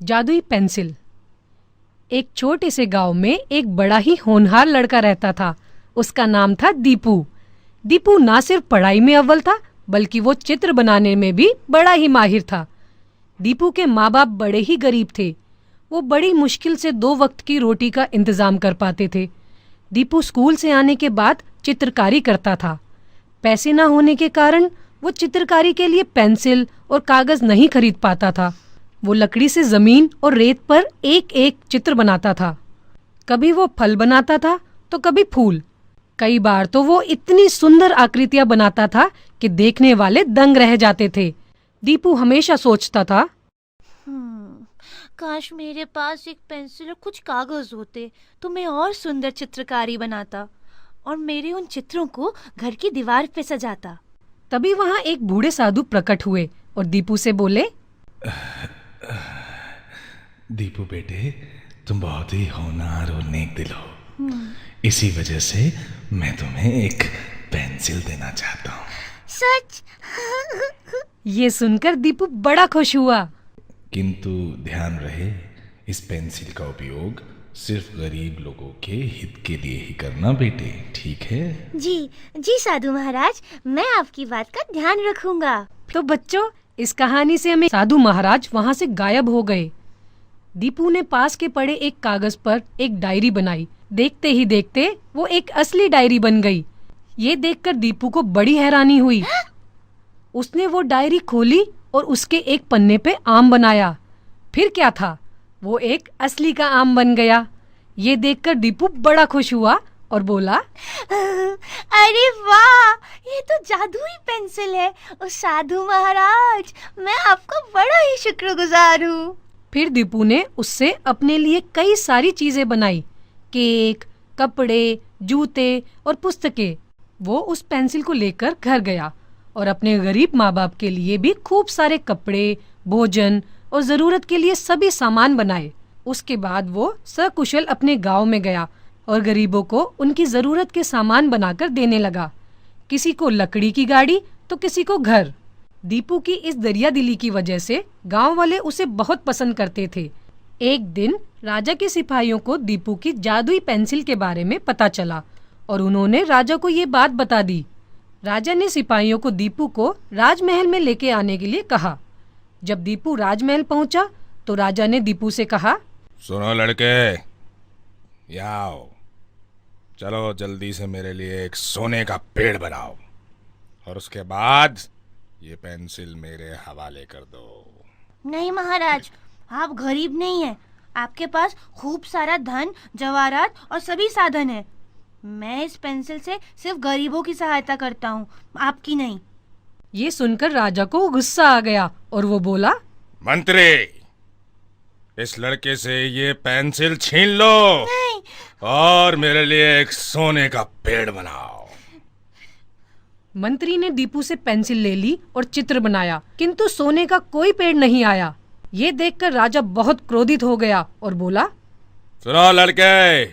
जादुई पेंसिल। एक छोटे से गांव में एक बड़ा ही होनहार लड़का रहता था। उसका नाम था दीपू। दीपू ना सिर्फ पढ़ाई में अव्वल था, बल्कि वो चित्र बनाने में भी बड़ा ही माहिर था। दीपू के माँ बाप बड़े ही गरीब थे। वो बड़ी मुश्किल से 2 वक्त की रोटी का इंतजाम कर पाते थे। दीपू स्कूल से आने के बाद चित्रकारी करता था। पैसे ना होने के कारण वो चित्रकारी के लिए पेंसिल और कागज नहीं खरीद पाता था। वो लकड़ी से जमीन और रेत पर एक एक चित्र बनाता था। कभी वो फल बनाता था तो कभी फूल। कई बार तो वो इतनी सुंदर आकृतियां बनाता था कि देखने वाले दंग रह जाते थे। दीपू हमेशा सोचता था, काश मेरे पास एक पेंसिल और कुछ कागज होते तो मैं और सुंदर चित्रकारी बनाता और मेरे उन चित्रों को घर की दीवार पे सजाता। तभी वहाँ एक बूढ़े साधु प्रकट हुए और दीपू से बोले, दीपू बेटे, तुम बहुत ही होनहार और नेक दिल हो। इसी वजह से मैं तुम्हें एक पेंसिल देना चाहता हूँ। सच? ये सुनकर दीपू बड़ा खुश हुआ। किंतु ध्यान रहे, इस पेंसिल का उपयोग सिर्फ गरीब लोगों के हित के लिए ही करना बेटे, ठीक है? जी जी साधु महाराज, मैं आपकी बात का ध्यान रखूंगा। तो बच्चों, इस कहानी से हमें साधु महाराज वहाँ से गायब हो गए। दीपू ने पास के पड़े एक कागज पर एक डायरी बनाई। देखते ही देखते वो एक असली डायरी बन गई। ये देखकर दीपू को बड़ी हैरानी हुई। उसने वो डायरी खोली और उसके एक पन्ने पे आम बनाया। फिर क्या था, वो एक असली का आम बन गया। ये देखकर दीपू बड़ा खुश हुआ और बोला, अरे वाह, ये तो जादुई पेंसिल है। ओ साधु महाराज, मैं आपका बड़ा ही शुक्रगुजार हूँ। फिर दीपू ने उससे अपने लिए कई सारी चीजें बनाई। केक, कपड़े, जूते और पुस्तकें। वो उस पेंसिल को लेकर घर गया और अपने गरीब माँ बाप के लिए भी खूब सारे कपड़े, भोजन और जरूरत के लिए सभी सामान बनाए। उसके बाद वो सकुशल अपने गांव में गया और गरीबों को उनकी जरूरत के सामान बनाकर देने लगा। किसी को लकड़ी की गाड़ी तो किसी को घर। दीपू की इस दरिया दिली की वजह से गांव वाले उसे बहुत पसंद करते थे। एक दिन राजा के सिपाहियों को दीपू की जादुई पेंसिल के बारे में पता चला और उन्होंने राजा को ये बात बता दी। राजा ने सिपाहियों को दीपू को राजमहल में लेके आने के लिए कहा। जब दीपू राजमहल पहुंचा तो राजा ने दीपू से कहा, सुनो लड़के, यहाँ आओ। चलो जल्दी से मेरे लिए एक सोने का पेड़ बनाओ और उसके बाद ये पेंसिल मेरे हवाले कर दो। नहीं महाराज, आप गरीब नहीं हैं। आपके पास खूब सारा धन, जवाहरात और सभी साधन है। मैं इस पेंसिल से सिर्फ गरीबों की सहायता करता हूँ, आपकी नहीं। ये सुनकर राजा को गुस्सा आ गया और वो बोला, मंत्री, इस लड़के से ये पेंसिल छीन लो नहीं। और मेरे लिए एक सोने का पेड़ बनाओ। मंत्री ने दीपू से पेंसिल ले ली और चित्र बनाया, किंतु सोने का कोई पेड़ नहीं आया। ये देखकर राजा बहुत क्रोधित हो गया और बोला, सुनो लड़के,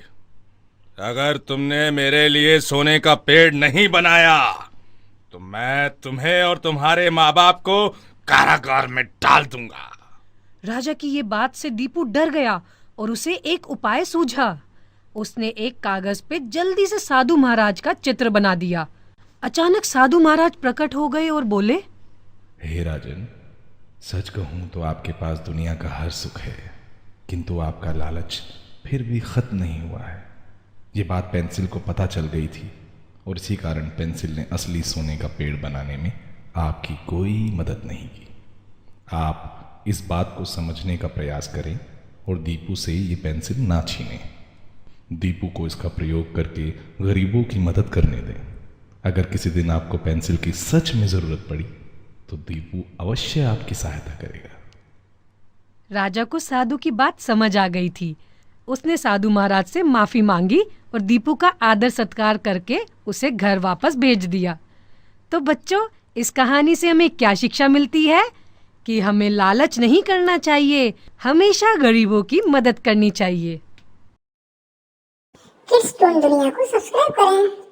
अगर तुमने मेरे लिए सोने का पेड़ नहीं बनाया तो मैं तुम्हें और तुम्हारे माँ बाप को कारागार में डाल दूंगा। राजा की ये बात से दीपू डर गया और उसे एक उपाय सूझा। उसने एक कागज पे जल्दी से साधु महाराज का चित्र बना दिया। अचानक साधु महाराज प्रकट हो गए और बोले, हे राजन, सच कहूं तो आपके पास दुनिया का हर सुख है, किंतु आपका लालच फिर भी खत्म नहीं हुआ है। ये बात पेंसिल को पता चल गई थी और इसी कारण पेंसिल ने असली सोने का पेड़ बनाने में आपकी कोई मदद नहीं की। आप इस बात को समझने का प्रयास करें और दीपू से ये पेंसिल ना छीनें। दीपू को इसका प्रयोग करके गरीबों की मदद करने दें। अगर किसी दिन आपको पेंसिल की सच में जरूरत पड़ी तो दीपू अवश्य आपकी सहायता करेगा। राजा को साधु की बात समझ आ गई थी। उसने साधु महाराज से माफी मांगी और दीपू का आदर सत्कार करके उसे घर वापस भेज दिया। तो बच्चों, इस कहानी से हमें क्या शिक्षा मिलती है? कि हमें लालच नहीं करना चाहिए, हमेशा गरीबों की मदद करनी चाहिए। किड्स टोन दुनिया को सब्सक्राइब करें।